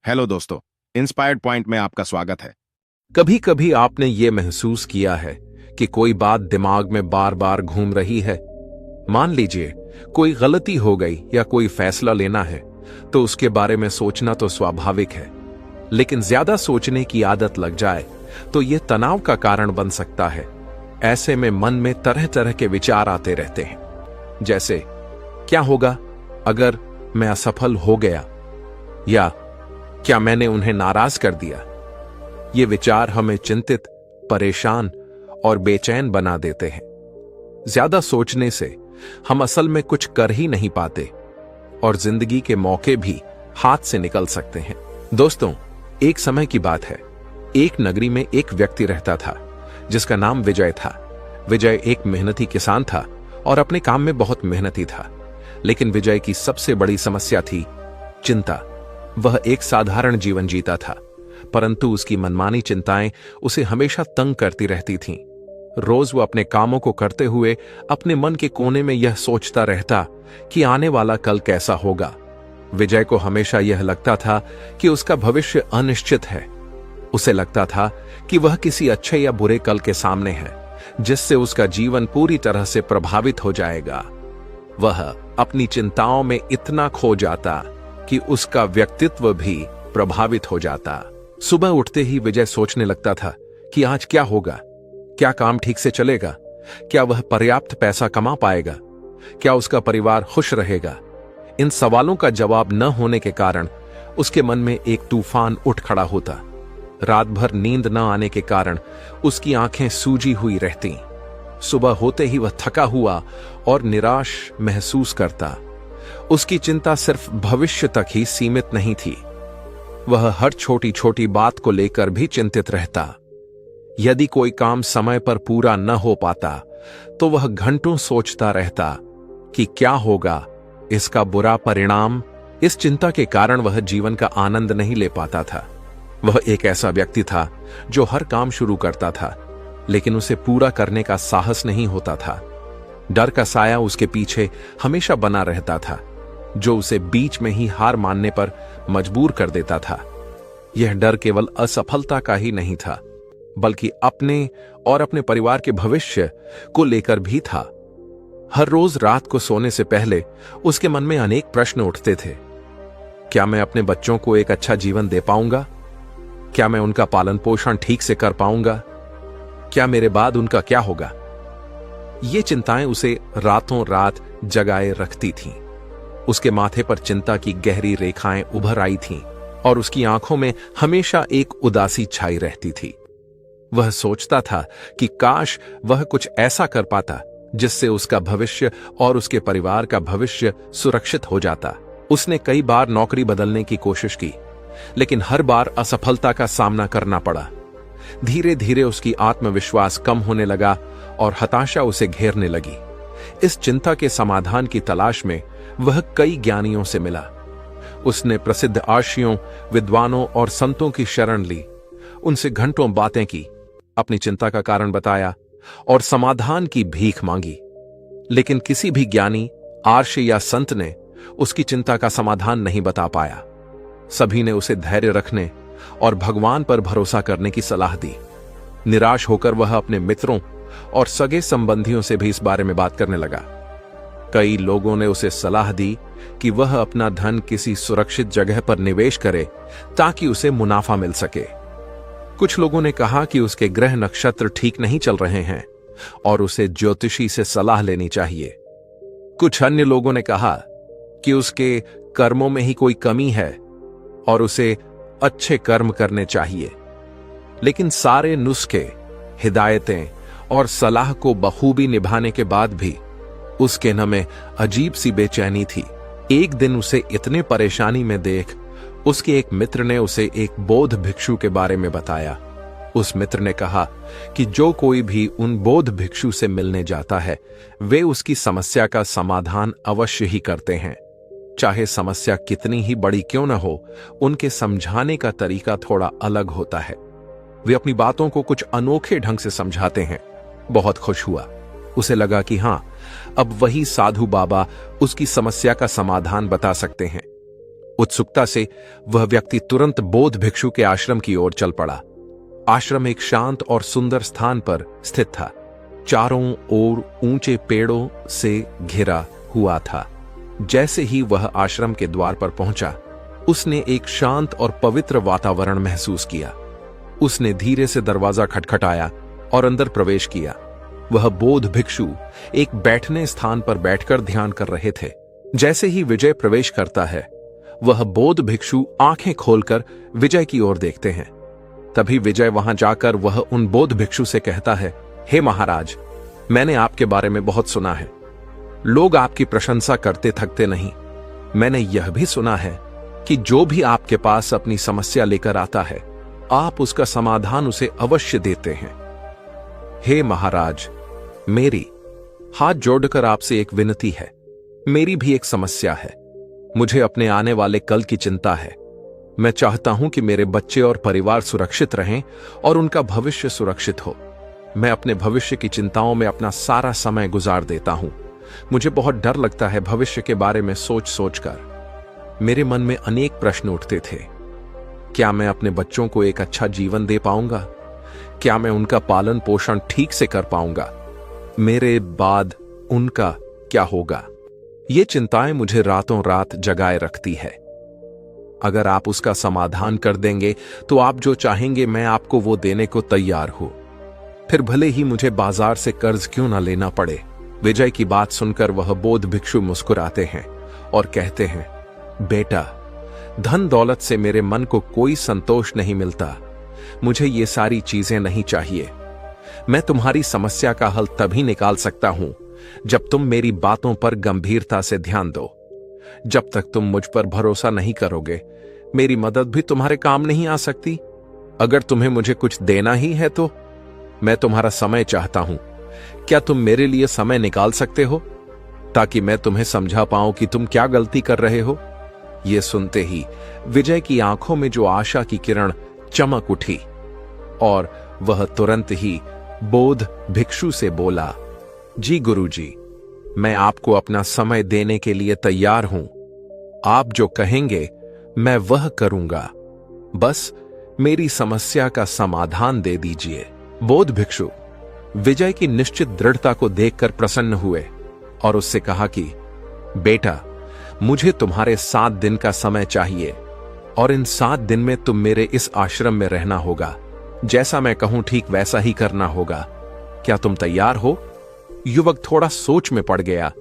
Hello दोस्तों, inspired point में आपका स्वागत है। कभी कभी आपने ये महसूस किया है कि कोई बात दिमाग में बार बार घूम रही है। मान लीजिए कोई गलती हो गई या कोई फैसला लेना है तो उसके बारे में सोचना तो स्वाभाविक है, लेकिन ज्यादा सोचने की आदत लग जाए तो यह तनाव का कारण बन सकता है। ऐसे में मन में तरह तरह के विचार आते रहते हैं, जैसे क्या होगा अगर मैं असफल हो गया, या क्या मैंने उन्हें नाराज कर दिया। ये विचार हमें चिंतित, परेशान और बेचैन बना देते हैं। ज्यादा सोचने से हम असल में कुछ कर ही नहीं पाते और जिंदगी के मौके भी हाथ से निकल सकते हैं। दोस्तों, एक समय की बात है। एक नगरी में एक व्यक्ति रहता था जिसका नाम विजय था। विजय एक मेहनती किसान था और अपने काम में बहुत मेहनती था, लेकिन विजय की सबसे बड़ी समस्या थी चिंता। वह एक साधारण जीवन जीता था, परंतु उसकी मनमानी चिंताएं उसे हमेशा तंग करती रहती थीं। रोज वो अपने कामों को करते हुए अपने मन के कोने में यह सोचता रहता कि आने वाला कल कैसा होगा। विजय को हमेशा यह लगता था कि उसका भविष्य अनिश्चित है। उसे लगता था कि वह किसी अच्छे या बुरे कल के सामने है, जिससे उसका जीवन पूरी तरह से प्रभावित हो जाएगा। वह अपनी चिंताओं में इतना खो जाता कि उसका व्यक्तित्व भी प्रभावित हो जाता। सुबह उठते ही विजय सोचने लगता था कि आज क्या होगा, क्या काम ठीक से चलेगा, क्या वह पर्याप्त पैसा कमा पाएगा, क्या उसका परिवार खुश रहेगा। इन सवालों का जवाब न होने के कारण उसके मन में एक तूफान उठ खड़ा होता। रात भर नींद न आने के कारण उसकी आंखें सूजी हुई रहती। सुबह होते ही वह थका हुआ और निराश महसूस करता। उसकी चिंता सिर्फ भविष्य तक ही सीमित नहीं थी। वह हर छोटी छोटी बात को लेकर भी चिंतित रहता। यदि कोई काम समय पर पूरा न हो पाता तो वह घंटों सोचता रहता कि क्या होगा इसका बुरा परिणाम। इस चिंता के कारण वह जीवन का आनंद नहीं ले पाता था। वह एक ऐसा व्यक्ति था जो हर काम शुरू करता था, लेकिन उसे पूरा करने का साहस नहीं होता था। डर का साया उसके पीछे हमेशा बना रहता था, जो उसे बीच में ही हार मानने पर मजबूर कर देता था। यह डर केवल असफलता का ही नहीं था, बल्कि अपने और अपने परिवार के भविष्य को लेकर भी था। हर रोज रात को सोने से पहले उसके मन में अनेक प्रश्न उठते थे। क्या मैं अपने बच्चों को एक अच्छा जीवन दे पाऊंगा? क्या मैं उनका पालन पोषण ठीक से कर पाऊंगा? क्या मेरे बाद उनका क्या होगा? ये चिंताएं उसे रातों रात जगाए रखती थीं। उसके माथे पर चिंता की गहरी रेखाएं उभर आई थीं और उसकी आंखों में हमेशा एक उदासी छाई रहती थी। वह सोचता था कि काश वह कुछ ऐसा कर पाता जिससे उसका भविष्य और उसके परिवार का भविष्य सुरक्षित हो जाता। उसने कई बार नौकरी बदलने की कोशिश की, लेकिन हर बार असफलता का सामना करना पड़ा। धीरे धीरे उसकी आत्मविश्वास कम होने लगा और हताशा उसे घेरने लगी। इस चिंता के समाधान की तलाश में वह कई ज्ञानियों से मिला। उसने प्रसिद्ध आर्षियों, विद्वानों और संतों की शरण ली। उनसे घंटों बातें की, अपनी चिंता का कारण बताया और समाधान की भीख मांगी, लेकिन किसी भी ज्ञानी, आर्षि या संत ने उसकी चिंता का समाधान नहीं बता पाया। सभी ने उसे धैर्य रखने और भगवान पर भरोसा करने की सलाह दी। निराश होकर वह अपने मित्रों और सगे संबंधियों से भी इस बारे में बात करने लगा। कई लोगों ने उसे सलाह दी कि वह अपना धन किसी सुरक्षित जगह पर निवेश करे ताकि उसे मुनाफा मिल सके। कुछ लोगों ने कहा कि उसके ग्रह नक्षत्र ठीक नहीं चल रहे हैं और उसे ज्योतिषी से सलाह लेनी चाहिए। कुछ अन्य लोगों ने कहा कि उसके कर्मों में ही कोई कमी है और उसे अच्छे कर्म करने चाहिए। लेकिन सारे नुस्खे, हिदायतें और सलाह को बखूबी निभाने के बाद भी उसके मन में अजीब सी बेचैनी थी। एक दिन उसे इतने परेशानी में देख उसके एक मित्र ने उसे एक बौद्ध भिक्षु के बारे में बताया। उस मित्र ने कहा कि जो कोई भी उन बौद्ध भिक्षु से मिलने जाता है वे उसकी समस्या का समाधान अवश्य ही करते हैं। चाहे समस्या कितनी ही बड़ी क्यों न हो, उनके समझाने का तरीका थोड़ा अलग होता है। वे अपनी बातों को कुछ अनोखे ढंग से समझाते हैं। बहुत खुश हुआ। उसे लगा कि हां, अब वही साधु बाबा उसकी समस्या का समाधान बता सकते हैं। उत्सुकता से वह व्यक्ति तुरंत बौद्ध भिक्षु के आश्रम की ओर चल पड़ा। आश्रम एक शांत और सुंदर स्थान पर स्थित था। चारों ओर ऊंचे पेड़ों से घिरा हुआ था। जैसे ही वह आश्रम के द्वार पर पहुंचा, उसने एक शांत और पवित्र वातावरण महसूस किया। उसने धीरे से दरवाजा खटखटाया और अंदर प्रवेश किया। वह बौद्ध भिक्षु एक बैठने स्थान पर बैठकर ध्यान कर रहे थे। जैसे ही विजय प्रवेश करता है, वह बौद्ध भिक्षु आंखें खोलकर विजय की ओर देखते हैं। तभी विजय वहां जाकर वह उन बौद्ध भिक्षु से कहता है, हे महाराज, मैंने आपके बारे में बहुत सुना है। लोग आपकी प्रशंसा करते थकते नहीं। मैंने यह भी सुना है कि जो भी आपके पास अपनी समस्या लेकर आता है, आप उसका समाधान उसे अवश्य देते हैं। हे महाराज, मेरी हाथ जोड़कर आपसे एक विनती है। मेरी भी एक समस्या है। मुझे अपने आने वाले कल की चिंता है। मैं चाहता हूं कि मेरे बच्चे और परिवार सुरक्षित रहें और उनका भविष्य सुरक्षित हो। मैं अपने भविष्य की चिंताओं में अपना सारा समय गुजार देता हूं। मुझे बहुत डर लगता है भविष्य के बारे में सोच सोचकर। मेरे मन में अनेक प्रश्न उठते थे। क्या मैं अपने बच्चों को एक अच्छा जीवन दे पाऊंगा? क्या मैं उनका पालन पोषण ठीक से कर पाऊंगा? मेरे बाद उनका क्या होगा? ये चिंताएं मुझे रातों रात जगाए रखती है। अगर आप उसका समाधान कर देंगे तो आप जो चाहेंगे मैं आपको वो देने को तैयार हूं। फिर भले ही मुझे बाजार से कर्ज क्यों ना लेना पड़े। विजय की बात सुनकर वह बौद्ध भिक्षु मुस्कुराते हैं और कहते हैं, बेटा, धन दौलत से मेरे मन को कोई संतोष नहीं मिलता। मुझे ये सारी चीजें नहीं चाहिए। मैं तुम्हारी समस्या का हल तभी निकाल सकता हूं जब तुम मेरी बातों पर गंभीरता से ध्यान दो। जब तक तुम मुझ पर भरोसा नहीं करोगे, मेरी मदद भी तुम्हारे काम नहीं आ सकती। अगर तुम्हें मुझे कुछ देना ही है तो मैं तुम्हारा समय चाहता हूं। क्या तुम मेरे लिए समय निकाल सकते हो ताकि मैं तुम्हें समझा पाऊं कि तुम क्या गलती कर रहे हो? यह सुनते ही विजय की आंखों में जो आशा की किरण चमक उठी और वह तुरंत ही बौद्ध भिक्षु से बोला, जी गुरुजी, मैं आपको अपना समय देने के लिए तैयार हूं। आप जो कहेंगे मैं वह करूंगा। बस मेरी समस्या का समाधान दे दीजिए। बौद्ध भिक्षु विजय की निश्चित दृढ़ता को देखकर प्रसन्न हुए और उससे कहा कि बेटा, मुझे तुम्हारे 7 दिन का समय चाहिए और इन 7 दिन में तुम मेरे इस आश्रम में रहना होगा। जैसा मैं कहूं ठीक वैसा ही करना होगा। क्या तुम तैयार हो? युवक थोड़ा सोच में पड़ गया।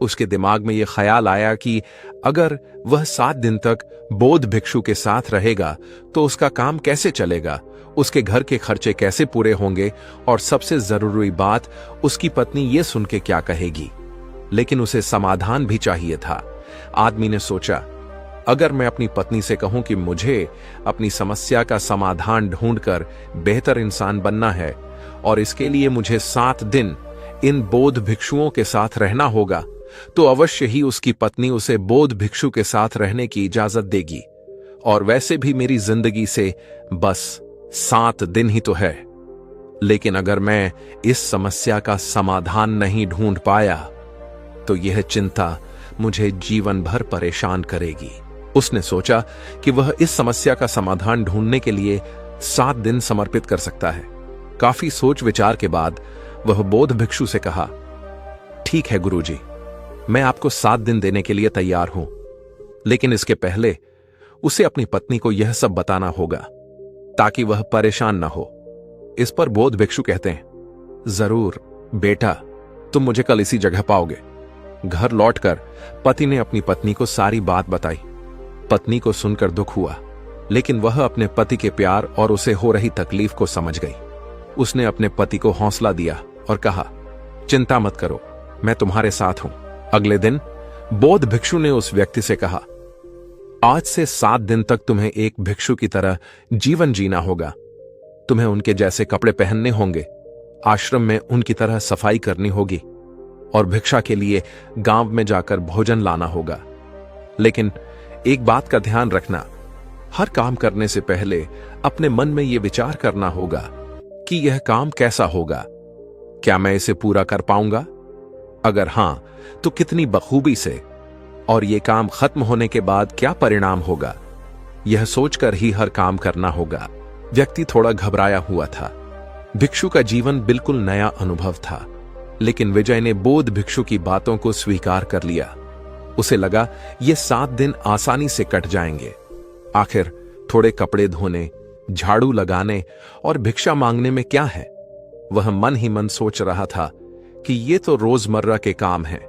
उसके दिमाग में यह ख्याल आया कि अगर वह 7 दिन तक बौद्ध भिक्षु के साथ रहेगा तो उसका काम कैसे चलेगा, उसके घर के खर्चे कैसे पूरे होंगे और सबसे जरूरी बात, उसकी पत्नी ये सुन के क्या कहेगी। लेकिन उसे समाधान भी चाहिए था। आदमी ने सोचा, अगर मैं अपनी पत्नी से कहूं कि मुझे अपनी समस्या का समाधान ढूंढकर बेहतर इंसान बनना है और इसके लिए मुझे 7 दिन इन बौद्ध भिक्षुओं के साथ रहना होगा, तो अवश्य ही उसकी पत्नी उसे बौद्ध भिक्षु के साथ रहने की इजाजत देगी। और वैसे भी मेरी जिंदगी से बस 7 दिन ही तो है। लेकिन अगर मैं इस समस्या का समाधान नहीं ढूंढ पाया तो यह चिंता मुझे जीवन भर परेशान करेगी। उसने सोचा कि वह इस समस्या का समाधान ढूंढने के लिए 7 दिन समर्पित कर सकता है। काफी सोच विचार के बाद वह बौद्ध भिक्षु से कहा, ठीक है गुरुजी, मैं आपको 7 दिन देने के लिए तैयार हूं, लेकिन इसके पहले उसे अपनी पत्नी को यह सब बताना होगा ताकि वह परेशान न हो। इस पर बौद्ध भिक्षु कहते हैं, जरूर बेटा, तुम मुझे कल इसी जगह पाओगे। घर लौटकर पति ने अपनी पत्नी को सारी बात बताई। पत्नी को सुनकर दुख हुआ, लेकिन वह अपने पति के प्यार और उसे हो रही तकलीफ को समझ गई। उसने अपने पति को हौसला दिया और कहा, चिंता मत करो, मैं तुम्हारे साथ हूं। अगले दिन बौद्ध भिक्षु ने उस व्यक्ति से कहा, आज से 7 दिन तक तुम्हें एक भिक्षु की तरह जीवन जीना होगा। तुम्हें उनके जैसे कपड़े पहनने होंगे, आश्रम में उनकी तरह सफाई करनी होगी और भिक्षा के लिए गांव में जाकर भोजन लाना होगा। लेकिन एक बात का ध्यान रखना, हर काम करने से पहले अपने मन में यह विचार करना होगा कि यह काम कैसा होगा, क्या मैं इसे पूरा कर पाऊंगा? अगर हां, तो कितनी बखूबी से। और ये काम खत्म होने के बाद क्या परिणाम होगा, यह सोचकर ही हर काम करना होगा। व्यक्ति थोड़ा घबराया हुआ था। भिक्षु का जीवन बिल्कुल नया अनुभव था, लेकिन विजय ने बौद्ध भिक्षु की बातों को स्वीकार कर लिया। उसे लगा ये 7 दिन आसानी से कट जाएंगे। आखिर थोड़े कपड़े धोने, झाड़ू लगाने और भिक्षा मांगने में क्या है। वह मन ही मन सोच रहा था कि ये तो रोजमर्रा के काम हैं,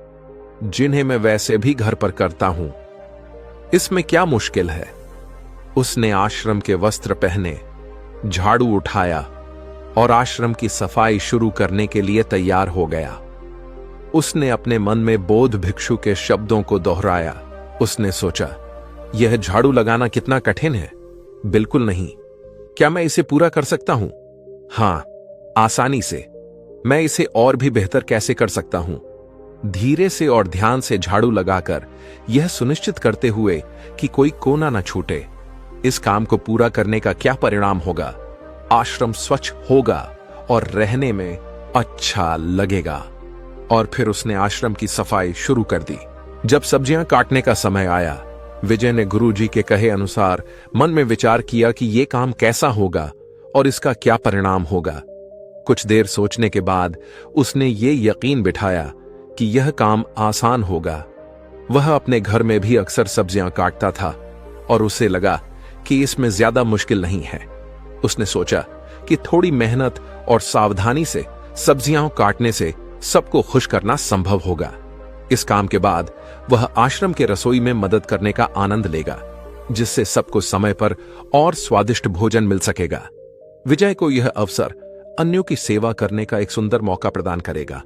जिन्हें मैं वैसे भी घर पर करता हूं। इसमें क्या मुश्किल है। उसने आश्रम के वस्त्र पहने, झाड़ू उठाया और आश्रम की सफाई शुरू करने के लिए तैयार हो गया। उसने अपने मन में बौद्ध भिक्षु के शब्दों को दोहराया। उसने सोचा, यह झाड़ू लगाना कितना कठिन है। बिल्कुल नहीं। क्या मैं इसे पूरा कर सकता हूं? हां, आसानी से। मैं इसे और भी बेहतर कैसे कर सकता हूं? धीरे से और ध्यान से झाड़ू लगाकर, यह सुनिश्चित करते हुए कि कोई कोना न छूटे। इस काम को पूरा करने का क्या परिणाम होगा? आश्रम स्वच्छ होगा और रहने में अच्छा लगेगा। और फिर उसने आश्रम की सफाई शुरू कर दी। जब सब्जियां काटने का समय आया, विजय ने गुरुजी के कहे अनुसार मन में विचार किया कि यह काम कैसा होगा और इसका क्या परिणाम होगा। कुछ देर सोचने के बाद उसने ये यकीन बिठाया कि यह काम आसान होगा। वह अपने घर में भी अक्सर सब्जियां काटता था और उसे लगा कि इसमें ज्यादा मुश्किल नहीं है। उसने सोचा कि थोड़ी मेहनत और सावधानी से सब्जियां काटने से सबको खुश करना संभव होगा। इस काम के बाद वह आश्रम के रसोई में मदद करने का आनंद लेगा, जिससे सबको समय पर और स्वादिष्ट भोजन मिल सकेगा। विजय को यह अवसर अन्यों की सेवा करने का एक सुंदर मौका प्रदान करेगा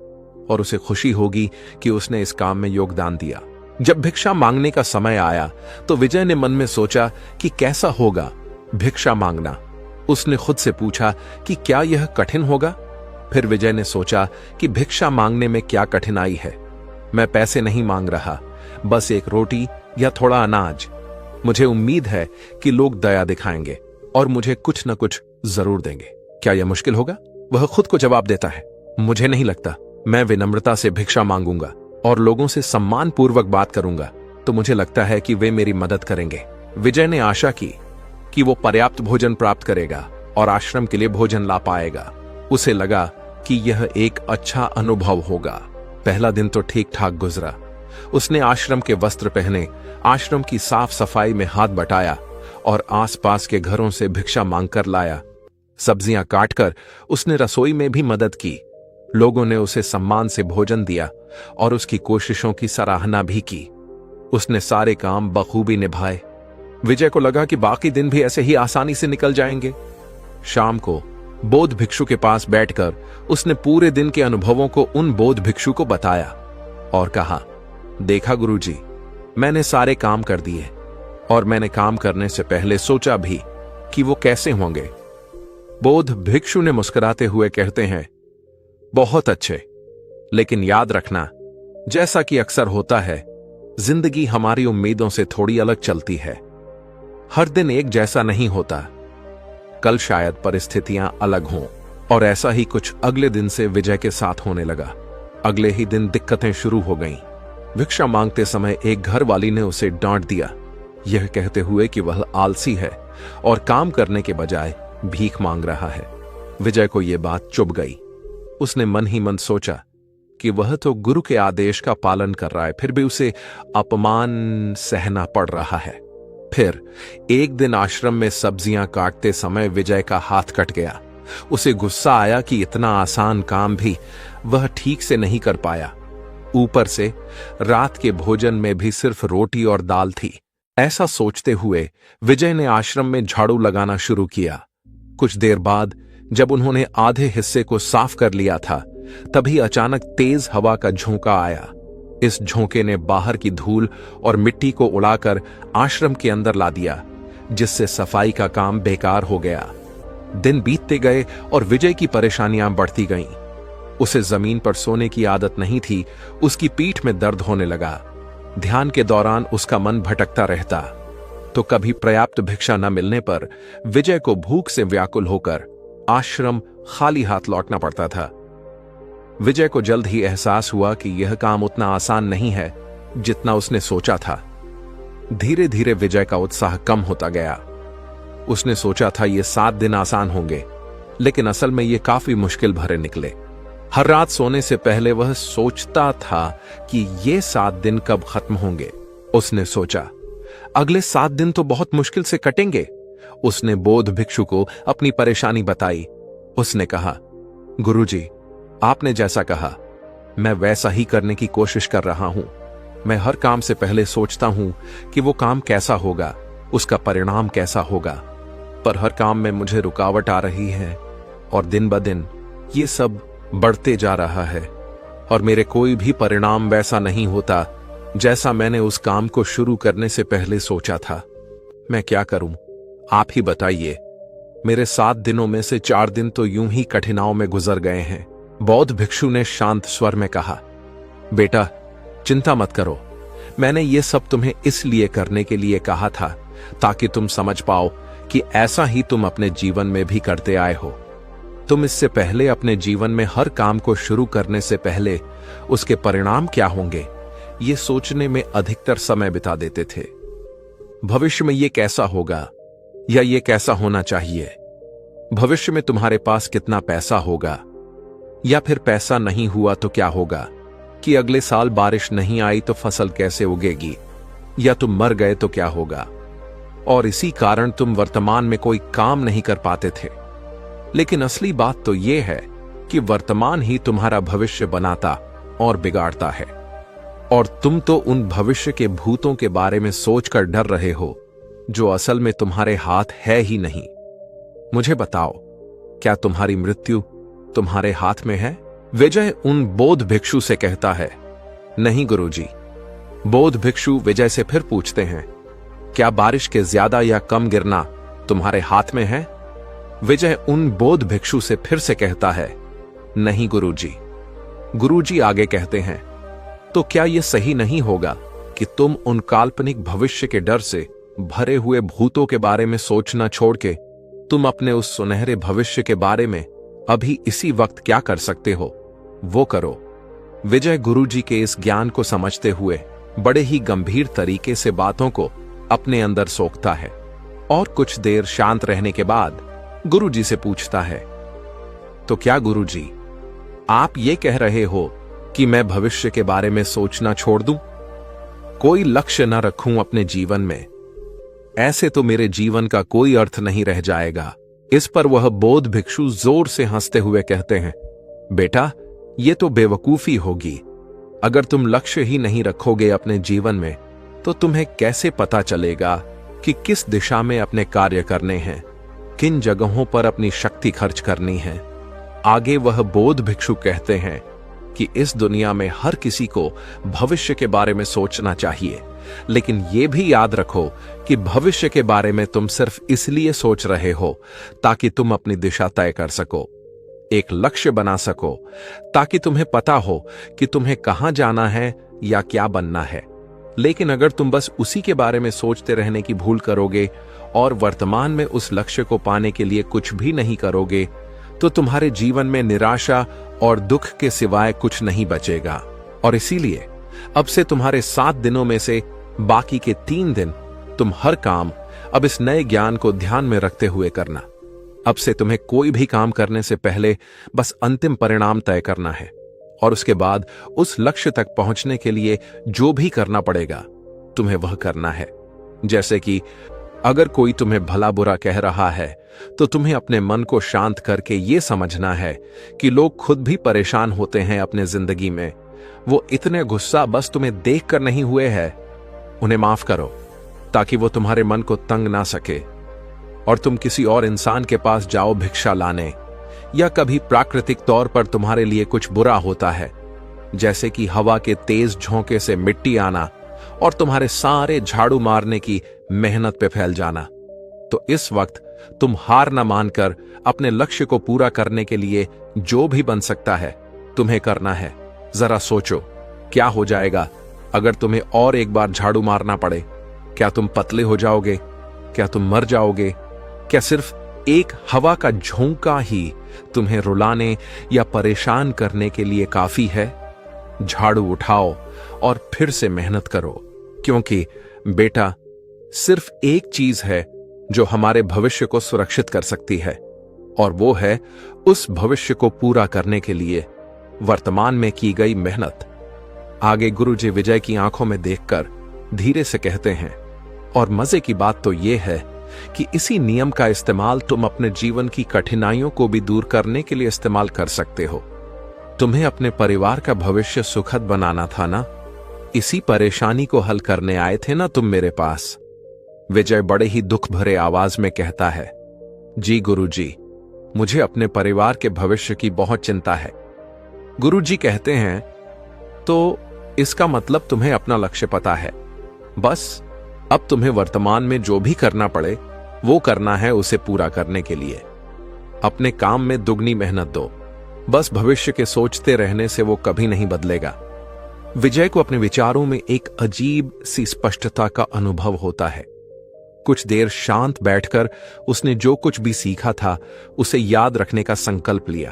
और उसे खुशी होगी कि उसने इस काम में योगदान दिया। जब भिक्षा मांगने का समय आया तो विजय ने मन में सोचा कि कैसा होगा भिक्षा मांगना। उसने खुद से पूछा कि क्या यह कठिन होगा। फिर विजय ने सोचा कि भिक्षा मांगने में क्या कठिनाई है। मैं पैसे नहीं मांग रहा, बस एक रोटी या थोड़ा अनाज। मुझे उम्मीद है कि लोग दया दिखाएंगे और मुझे कुछ न कुछ जरूर देंगे। क्या यह मुश्किल होगा? वह खुद को जवाब देता है, मुझे नहीं लगता। मैं विनम्रता से भिक्षा मांगूंगा और लोगों से सम्मान पूर्वक बात करूंगा तो मुझे लगता है कि वे मेरी मदद करेंगे। विजय ने आशा की कि वो पर्याप्त भोजन प्राप्त करेगा और आश्रम के लिए भोजन ला पाएगा। उसे लगा कि यह एक अच्छा अनुभव होगा। पहला दिन तो ठीक ठाक गुजरा। उसने आश्रम के वस्त्र पहने, आश्रम की साफ सफाई में हाथ बटाया और आसपास के घरों से भिक्षा मांगकर लाया। सब्जियां काटकर उसने रसोई में भी मदद की। लोगों ने उसे सम्मान से भोजन दिया और उसकी कोशिशों की सराहना भी की। उसने सारे काम बखूबी निभाए। विजय को लगा कि बाकी दिन भी ऐसे ही आसानी से निकल जाएंगे। शाम को बौद्ध भिक्षु के पास बैठकर उसने पूरे दिन के अनुभवों को उन बौद्ध भिक्षु को बताया और कहा, देखा गुरुजी, मैंने सारे काम कर दिए और मैंने काम करने से पहले सोचा भी कि वो कैसे होंगे। बौद्ध भिक्षु ने मुस्कुराते हुए कहते हैं, बहुत अच्छे, लेकिन याद रखना, जैसा कि अक्सर होता है, जिंदगी हमारी उम्मीदों से थोड़ी अलग चलती है। हर दिन एक जैसा नहीं होता। कल शायद परिस्थितियां अलग हों। और ऐसा ही कुछ अगले दिन से विजय के साथ होने लगा। अगले ही दिन दिक्कतें शुरू हो गईं। भिक्षा मांगते समय एक घर वाली ने उसे डांट दिया, यह कहते हुए कि वह आलसी है और काम करने के बजाय भीख मांग रहा है। विजय को यह बात चुभ गई। उसने मन ही मन सोचा कि वह तो गुरु के आदेश का पालन कर रहा है, फिर भी उसे अपमान सहना पड़ रहा है। फिर एक दिन आश्रम में सब्जियां काटते समय विजय का हाथ कट गया। उसे गुस्सा आया कि इतना आसान काम भी वह ठीक से नहीं कर पाया। ऊपर से रात के भोजन में भी सिर्फ रोटी और दाल थी। ऐसा सोचते हुए विजय ने आश्रम में झाड़ू लगाना शुरू किया। कुछ देर बाद जब उन्होंने आधे हिस्से को साफ कर लिया था, तभी अचानक तेज हवा का झोंका आया। इस झोंके ने बाहर की धूल और मिट्टी को उड़ाकर आश्रम के अंदर ला दिया, जिससे सफाई का काम बेकार हो गया। दिन बीतते गए और विजय की परेशानियां बढ़ती गईं। उसे जमीन पर सोने की आदत नहीं थी। उसकी पीठ में दर्द होने लगा। ध्यान के दौरान उसका मन भटकता रहता। तो कभी पर्याप्त भिक्षा न मिलने पर विजय को भूख से व्याकुल होकर आश्रम खाली हाथ लौटना पड़ता था। विजय को जल्द ही एहसास हुआ कि यह काम उतना आसान नहीं है जितना उसने सोचा था। धीरे धीरे विजय का उत्साह कम होता गया। उसने सोचा था ये 7 दिन आसान होंगे, लेकिन असल में ये काफी मुश्किल भरे निकले। हर रात सोने से पहले वह सोचता था कि ये 7 दिन कब खत्म होंगे। उसने सोचा अगले 7 दिन तो बहुत मुश्किल से कटेंगे। उसने बौद्ध भिक्षु को अपनी परेशानी बताई। उसने कहा, गुरुजी, आपने जैसा कहा मैं वैसा ही करने की कोशिश कर रहा हूं। मैं हर काम से पहले सोचता हूं कि वो काम कैसा होगा, उसका परिणाम कैसा होगा, पर हर काम में मुझे रुकावट आ रही है और दिन ब दिन ये सब बढ़ते जा रहा है और मेरे कोई भी परिणाम वैसा नहीं होता जैसा मैंने उस काम को शुरू करने से पहले सोचा था। मैं क्या करूं, आप ही बताइए। मेरे 7 दिनों में से 4 दिन तो यूं ही कठिनाइयों में गुजर गए हैं। बौद्ध भिक्षु ने शांत स्वर में कहा, बेटा चिंता मत करो। मैंने ये सब तुम्हें इसलिए करने के लिए कहा था ताकि तुम समझ पाओ कि ऐसा ही तुम अपने जीवन में भी करते आए हो। तुम इससे पहले अपने जीवन में हर काम को शुरू करने से पहले उसके परिणाम क्या होंगे ये सोचने में अधिकतर समय बिता देते थे। भविष्य में ये कैसा होगा या ये कैसा होना चाहिए, भविष्य में तुम्हारे पास कितना पैसा होगा, या फिर पैसा नहीं हुआ तो क्या होगा, कि अगले साल बारिश नहीं आई तो फसल कैसे उगेगी, या तुम मर गए तो क्या होगा। और इसी कारण तुम वर्तमान में कोई काम नहीं कर पाते थे। लेकिन असली बात तो यह है कि वर्तमान ही तुम्हारा भविष्य बनाता और बिगाड़ता है, और तुम तो उन भविष्य के भूतों के बारे में सोचकर डर रहे हो जो असल में तुम्हारे हाथ है ही नहीं। मुझे बताओ, क्या तुम्हारी मृत्यु तुम्हारे हाथ में है? विजय उन बौद्ध भिक्षु से कहता है, नहीं गुरुजी। बौद्ध भिक्षु विजय से फिर पूछते हैं, क्या बारिश के ज्यादा या कम गिरना तुम्हारे हाथ में है? विजय उन बौद्ध भिक्षु से फिर से कहता है, नहीं गुरुजी। गुरुजी आगे कहते हैं, तो क्या यह सही नहीं होगा कि तुम उन काल्पनिक भविष्य के डर से भरे हुए भूतों के बारे में सोचना छोड़ के तुम अपने उस सुनहरे भविष्य के बारे में अभी इसी वक्त क्या कर सकते हो वो करो। विजय गुरुजी के इस ज्ञान को समझते हुए बड़े ही गंभीर तरीके से बातों को अपने अंदर सोखता है और कुछ देर शांत रहने के बाद गुरुजी से पूछता है, तो क्या गुरुजी आप ये कह रहे हो कि मैं भविष्य के बारे में सोचना छोड़ दूं, कोई लक्ष्य न रखूं अपने जीवन में? ऐसे तो मेरे जीवन का कोई अर्थ नहीं रह जाएगा। इस पर वह बौद्ध भिक्षु जोर से हंसते हुए कहते हैं, बेटा ये तो बेवकूफी होगी। अगर तुम लक्ष्य ही नहीं रखोगे अपने जीवन में तो तुम्हें कैसे पता चलेगा कि किस दिशा में अपने कार्य करने हैं, किन जगहों पर अपनी शक्ति खर्च करनी है। आगे वह बौद्ध भिक्षु कहते हैं कि इस दुनिया में हर किसी को भविष्य के बारे में सोचना चाहिए, लेकिन यह भी याद रखो कि भविष्य के बारे में तुम सिर्फ इसलिए सोच रहे हो ताकि तुम अपनी दिशा तय कर सको, एक लक्ष्य बना सको, ताकि तुम्हें पता हो कि तुम्हें कहां जाना है या क्या बनना है। लेकिन अगर तुम बस उसी के बारे में सोचते रहने की भूल करोगे और वर्तमान में उस लक्ष्य को पाने के लिए कुछ भी नहीं करोगे, तो तुम्हारे जीवन में निराशा और दुख के सिवाय कुछ नहीं बचेगा। और इसीलिए अब से तुम्हारे 7 दिनों में से बाकी के 3 दिन तुम हर काम अब इस नए ज्ञान को ध्यान में रखते हुए करना। अब से तुम्हें कोई भी काम करने से पहले बस अंतिम परिणाम तय करना है, और उसके बाद उस लक्ष्य तक पहुंचने के लिए जो भी करना पड़ेगा तुम्हें वह करना है। जैसे कि अगर कोई तुम्हें भला बुरा कह रहा है तो तुम्हें अपने मन को शांत करके यह समझना है कि लोग खुद भी परेशान होते हैं अपने जिंदगी में। वो इतने गुस्सा बस तुम्हें देखकर नहीं हुए हैं। उन्हें माफ करो ताकि वो तुम्हारे मन को तंग ना सके और तुम किसी और इंसान के पास जाओ भिक्षा लाने, या कभी प्राकृतिक तौर पर तुम्हारे लिए कुछ बुरा होता है, जैसे कि हवा के तेज झोंके से मिट्टी आना और तुम्हारे सारे झाड़ू मारने की मेहनत पे फैल जाना, तो इस वक्त तुम हार न मानकर अपने लक्ष्य को पूरा करने के लिए जो भी बन सकता है तुम्हें करना है। जरा सोचो क्या हो जाएगा अगर तुम्हें और एक बार झाड़ू मारना पड़े। क्या तुम पतले हो जाओगे? क्या तुम मर जाओगे? क्या सिर्फ एक हवा का झोंका ही तुम्हें रुलाने या परेशान करने के लिए काफी है? झाड़ू उठाओ और फिर से मेहनत करो, क्योंकि बेटा, सिर्फ एक चीज है जो हमारे भविष्य को सुरक्षित कर सकती है, और वो है उस भविष्य को पूरा करने के लिए वर्तमान में की गई मेहनत। आगे गुरुजी विजय की आंखों में देखकर धीरे से कहते हैं, और मजे की बात तो यह है कि इसी नियम का इस्तेमाल तुम अपने जीवन की कठिनाइयों को भी दूर करने के लिए इस्तेमाल कर सकते हो। तुम्हें अपने परिवार का भविष्य सुखद बनाना था ना, इसी परेशानी को हल करने आए थे ना तुम मेरे पास। विजय बड़े ही दुख भरे आवाज में कहता है, जी गुरुजी, मुझे अपने परिवार के भविष्य की बहुत चिंता है। गुरुजी कहते हैं, तो इसका मतलब तुम्हें अपना लक्ष्य पता है, बस अब तुम्हें वर्तमान में जो भी करना पड़े वो करना है उसे पूरा करने के लिए। अपने काम में दुगनी मेहनत दो, बस भविष्य के सोचते रहने से वो कभी नहीं बदलेगा। विजय को अपने विचारों में एक अजीब सी स्पष्टता का अनुभव होता है। कुछ देर शांत बैठकर उसने जो कुछ भी सीखा था उसे याद रखने का संकल्प लिया।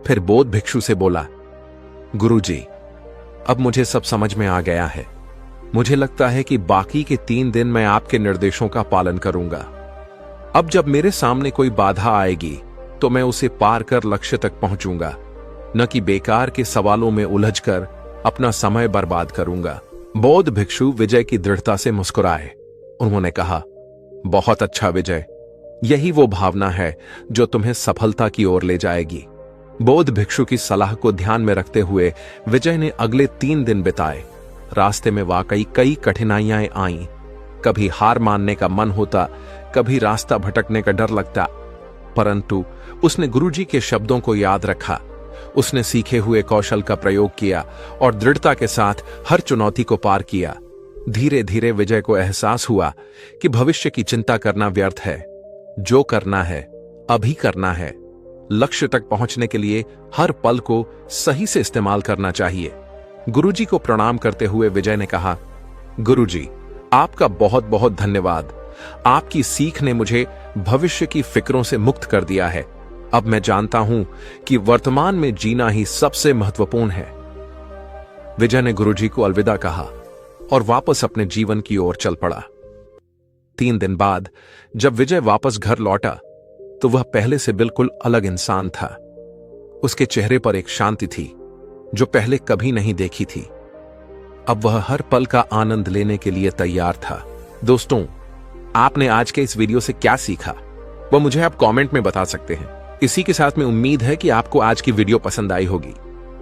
फिर बौद्ध भिक्षु से बोला, गुरुजी, अब मुझे सब समझ में आ गया है। मुझे लगता है कि बाकी के 3 दिन मैं आपके निर्देशों का पालन करूंगा। अब जब मेरे सामने कोई बाधा आएगी तो मैं उसे पार कर लक्ष्य तक पहुंचूंगा, न कि बेकार के सवालों में उलझकर अपना समय बर्बाद करूंगा। बौद्ध भिक्षु विजय की दृढ़ता से मुस्कुराए। उन्होंने कहा, बहुत अच्छा विजय, यही वो भावना है जो तुम्हें सफलता की ओर ले जाएगी। बौद्ध भिक्षु की सलाह को ध्यान में रखते हुए विजय ने अगले 3 दिन बिताए। रास्ते में वाकई कई कठिनाइयां आईं। कभी हार मानने का मन होता, कभी रास्ता भटकने का डर लगता, परंतु उसने गुरुजी के शब्दों को याद रखा। उसने सीखे हुए कौशल का प्रयोग किया और दृढ़ता के साथ हर चुनौती को पार किया। धीरे धीरे विजय को एहसास हुआ कि भविष्य की चिंता करना व्यर्थ है। जो करना है अभी करना है। लक्ष्य तक पहुंचने के लिए हर पल को सही से इस्तेमाल करना चाहिए। गुरुजी को प्रणाम करते हुए विजय ने कहा, गुरुजी, आपका बहुत बहुत धन्यवाद। आपकी सीख ने मुझे भविष्य की फिक्रों से मुक्त कर दिया है। अब मैं जानता हूं कि वर्तमान में जीना ही सबसे महत्वपूर्ण है। विजय ने गुरुजी को अलविदा कहा और वापस अपने जीवन की ओर चल पड़ा। 3 दिन बाद जब विजय वापस घर लौटा तो वह पहले से बिल्कुल अलग इंसान था। उसके चेहरे पर एक शांति थी जो पहले कभी नहीं देखी थी। अब वह हर पल का आनंद लेने के लिए तैयार था। दोस्तों, आपने आज के इस वीडियो से क्या सीखा वह मुझे आप कमेंट में बता सकते हैं। इसी के साथ में उम्मीद है कि आपको आज की वीडियो पसंद आई होगी,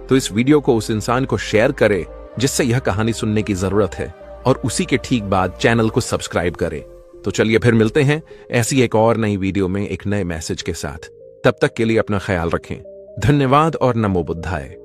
तो इस वीडियो को उस इंसान को शेयर करें जिससे यह कहानी सुनने की जरूरत है, और उसी के ठीक बाद चैनल को सब्सक्राइब करें। तो चलिए फिर मिलते हैं ऐसी एक और नई वीडियो में एक नए मैसेज के साथ। तब तक के लिए अपना ख्याल रखें। धन्यवाद और नमो बुद्धाय।